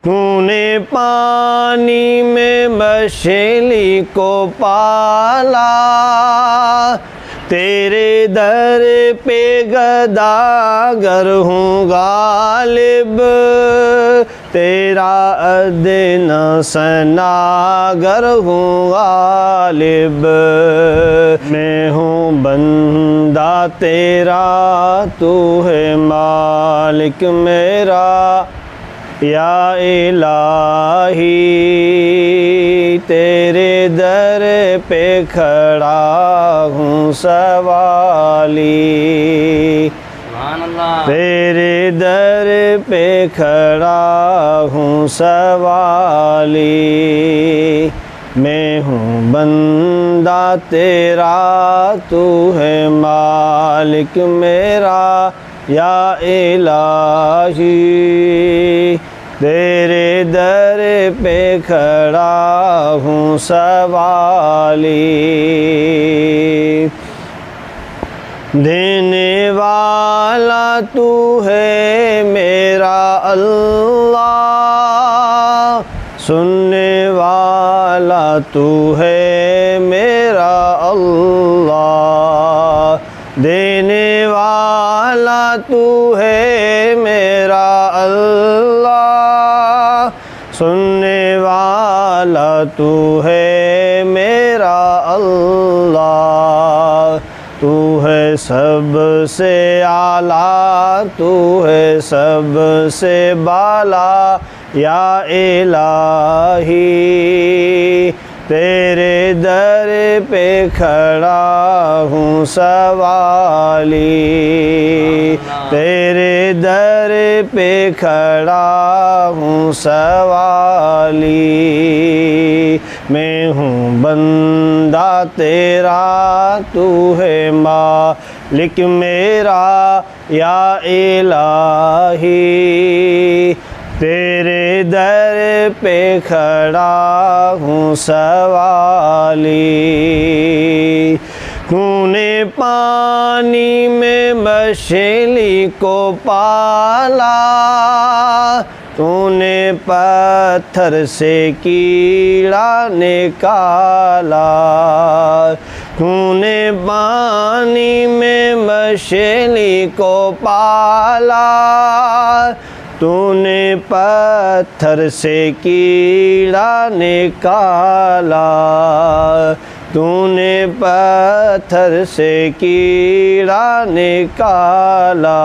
तूने पानी में मछली को पाला, तेरे दर पे गदागर हूँ गालिब, तेरा अदना सनागर हूँ गालिब। मैं हूँ बंदा तेरा, तू है मालिक मेरा, या इलाही तेरे दर पे खड़ा हूँ सवाली, तेरे दर पे खड़ा हूँ सवाली। मैं हूँ बंदा तेरा, तू है मालिक मेरा, या इलाही तेरे दर पे खड़ा हूँ सवाली। देने वाला तू है मेरा अल्लाह, सुनने वाला तू है मेरा अल्लाह, देने वाला तू है मेरा अल्लाह, सुनने वाला तू है मेरा अल्लाह। तू है सबसे आला, तू है सबसे बाला, या इलाही तेरे दर पे खड़ा हूँ सवाली, तेरे दर पे खड़ा हूँ सवाली। मैं हूँ बंदा तेरा, तू है मालिक मेरा, या इलाही तेरे दर पे खड़ा हूँ सवाली। तूने पानी में मछली को पाला, तूने पत्थर से कीड़ा निकाला, तूने पानी में मछली को पाला, तूने पत्थर से कीड़ा निकाला, तूने पत्थर से कीड़ा निकाला।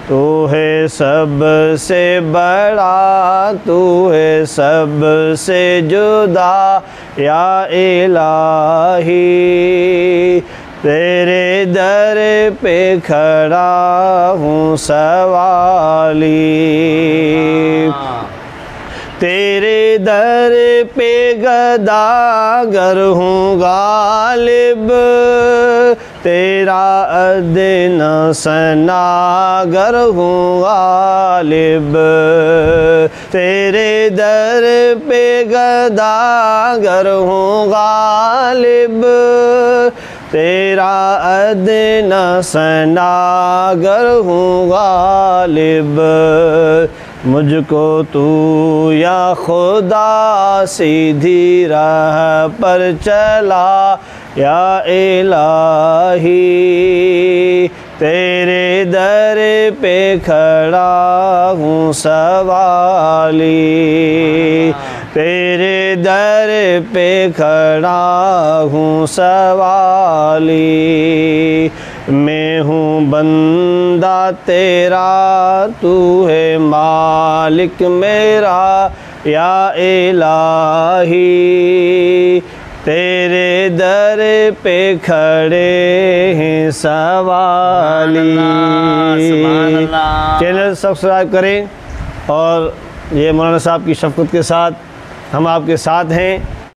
तू है सबसे बड़ा, तू है सबसे जुदा, या इलाही तेरे दर पे खड़ा हूँ सवाली, तेरे दर पे गदागर हूँ गालिब, तेरा अदना सनागर हूँ गालिब, तेरे दर पे गदागर हूँ गालिब, तेरा अदना सनागर हूँ गालिब। मुझको तू या खुदा सीधी राह पर चला, या इलाही तेरे दर पे खड़ा हूँ सवाली, तेरे दर पे खड़ा हूँ सवाली। मैं हूँ बंदा तेरा, तू है मालिक मेरा, या इलाही तेरे दर पे खड़े हैं सवाली। चैनल सब्सक्राइब करें, और ये मौलाना साहब की शफ़क़त के साथ हम आपके साथ हैं।